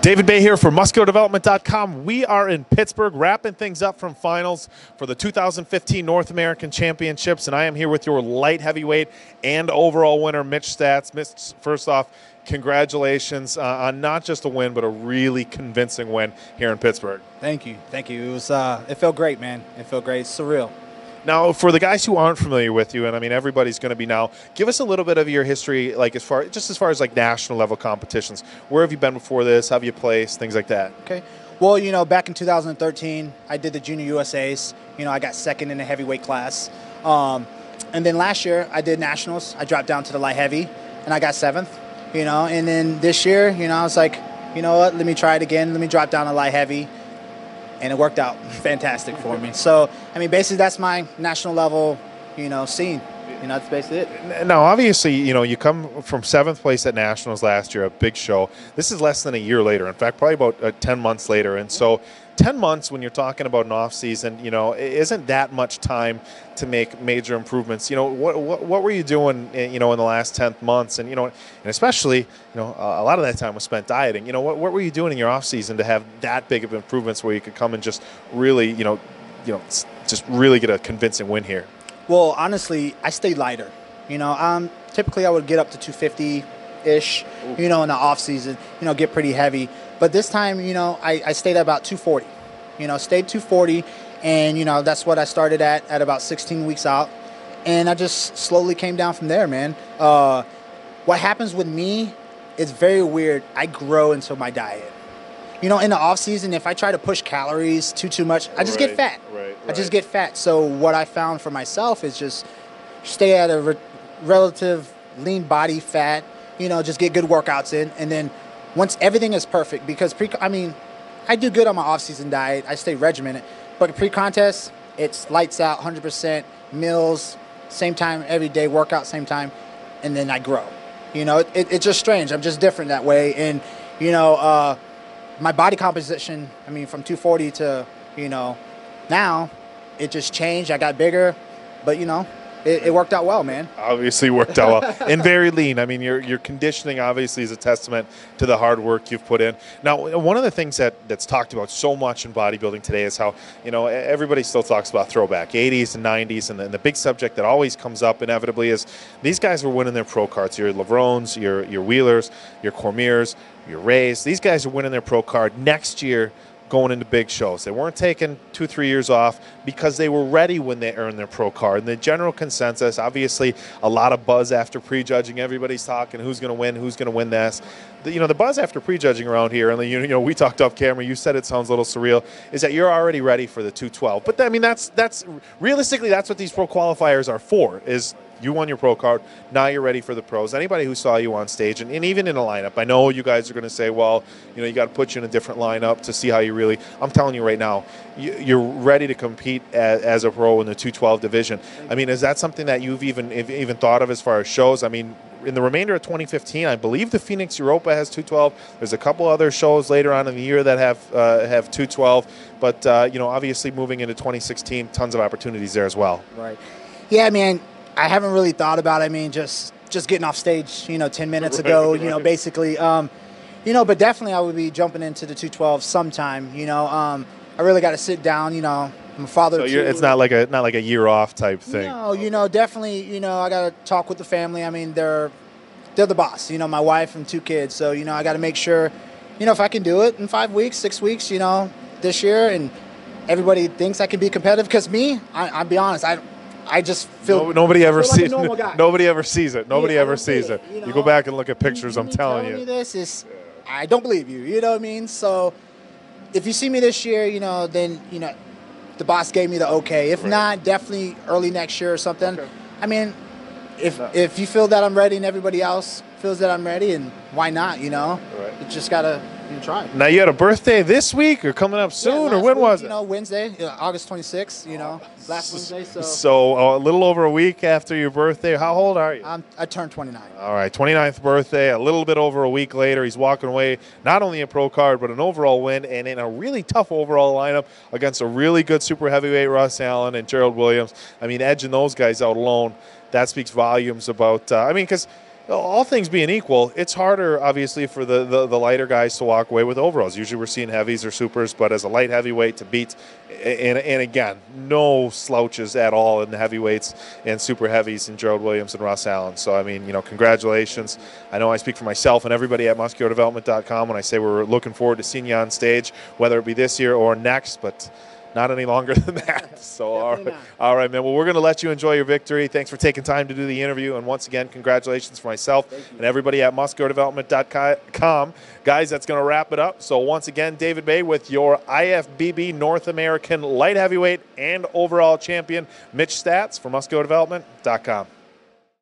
David Bay here for MuscularDevelopment.com. We are in Pittsburgh wrapping things up from finals for the 2015 North American Championships, and I am here with your light heavyweight and overall winner, Mitch Staats. Mitch, first off, congratulations on not just a win, but a really convincing win here in Pittsburgh. Thank you. Thank you. It was, it felt great, man. It felt great. It's surreal. Now, for the guys who aren't familiar with you, and I mean everybody's going to be now, give us a little bit of your history, like as far as like national level competitions. Where have you been before this? How have you placed? Things like that. Okay. Well, you know, back in 2013, I did the Junior USAs. You know, I got second in the heavyweight class. And then last year, I did nationals. I dropped down to the light heavy, and I got seventh. You know, and then this year, you know, I was like, you know what? Let me try it again. Let me drop down to light heavy. And it worked out fantastic for me. So, I mean, basically that's my national level, you know, scene. You know, that's basically it. Now, obviously, you know, you come from 7th place at Nationals last year, a big show. This is less than a year later. In fact, probably about 10 months later. And so 10 months when you're talking about an off season, you know, isn't that much time to make major improvements. You know, what were you doing, you know, in the last 10 months? And, you know, and especially, you know, a lot of that time was spent dieting. You know, what were you doing in your off season to have that big of improvements where you could come and just really, you know, just really get a convincing win here? Well, honestly, I stayed lighter. You know, typically I would get up to 250-ish, you know, in the off season, you know, get pretty heavy. But this time, you know, I stayed at about 240. You know, stayed 240, and, you know, that's what I started at about 16 weeks out. And I just slowly came down from there, man. What happens with me is very weird. I grow into my diet. You know, in the off season, if I try to push calories too much, I just get fat. I just get fat. So what I found for myself is just stay at a relative lean body fat, you know, just get good workouts in. And then once everything is perfect, because I do good on my off-season diet. I stay regimented. But pre-contest, it's lights out, 100%, meals, same time every day, workout same time, and then I grow. You know, it's just strange. I'm just different that way. And, you know, my body composition, I mean, from 240 to, you know, now, it just changed. I got bigger, but, you know, it worked out well, man. Obviously worked out well. And very lean. I mean, your conditioning obviously is a testament to the hard work you've put in. Now, one of the things that's talked about so much in bodybuilding today is how, you know, everybody still talks about throwback, 80s and 90s, and the big subject that always comes up inevitably is these guys were winning their pro cards. Your Lavrones, your Wheelers, your Cormiers, your Rays. These guys are winning their pro card next year, going into big shows. They weren't taking 2-3 years off because they were ready when they earned their pro card. And the general consensus, obviously a lot of buzz after prejudging, everybody's talking who's going to win this. You know, the buzz after prejudging around here, and you know, we talked off camera, you said it sounds a little surreal, is that you're already ready for the 212. But I mean, that's realistically, that's what these pro qualifiers are for, is you won your pro card, now you're ready for the pros. Anybody who saw you on stage, and even in a lineup, I know you guys are going to say, well, you know, you got to put you in a different lineup to see how you really, I'm telling you right now, you're ready to compete as a pro in the 212 division. I mean, is that something that you've even thought of as far as shows? I mean, in the remainder of 2015, I believe the Phoenix Europa has 212. There's a couple other shows later on in the year that have 212. But, you know, obviously moving into 2016, tons of opportunities there as well. Right. Yeah, man. I haven't really thought about it. I mean, just getting off stage, you know, 10 minutes ago, you know, basically, you know, but definitely I would be jumping into the 212 sometime, you know. I really got to sit down, you know. I'm a father. So it's not like a year off type thing. No, you know, definitely, you know, I got to talk with the family. I mean, they're the boss, you know, my wife and 2 kids. So, you know, I got to make sure, you know, if I can do it in 5 weeks, 6 weeks, you know, this year, and everybody thinks I can be competitive. Because me, I'll be honest, I just feel nobody ever sees like nobody ever sees it. Nobody ever sees it. You know, you go back and look at pictures. I'm telling you. Me this is, I don't believe you. You know what I mean? So, if you see me this year, you know, then you know, the boss gave me the okay. If not, definitely early next year or something. Okay. I mean, if you feel that I'm ready and everybody else feels that I'm ready, and why not? You know, you just gotta try. Now you had a birthday this week or coming up soon, or when was it? You know, Wednesday, August 26th. You know, last Wednesday. So a little over a week after your birthday. How old are you? I turned 29. All right, 29th birthday. A little bit over a week later, he's walking away not only a pro card but an overall win, and in a really tough overall lineup against a really good super heavyweight Russ Allen and Gerald Williams. I mean, edging those guys out alone, that speaks volumes about. I mean, because All things being equal, it's harder, obviously, for the lighter guys to walk away with overalls. Usually we're seeing heavies or supers, but as a light heavyweight to beat, and again, no slouches at all in the heavyweights and super heavies in Gerald Williams and Russ Allen. So, I mean, congratulations. I know I speak for myself and everybody at musculardevelopment.com when I say we're looking forward to seeing you on stage, whether it be this year or next, but not any longer than that. So, all right, man. Well, we're going to let you enjoy your victory. Thanks for taking time to do the interview. And once again, congratulations for myself and everybody at musculardevelopment.com. Guys, that's going to wrap it up. So, once again, David Bay with your IFBB North American light heavyweight and overall champion, Mitch Staats for musculardevelopment.com.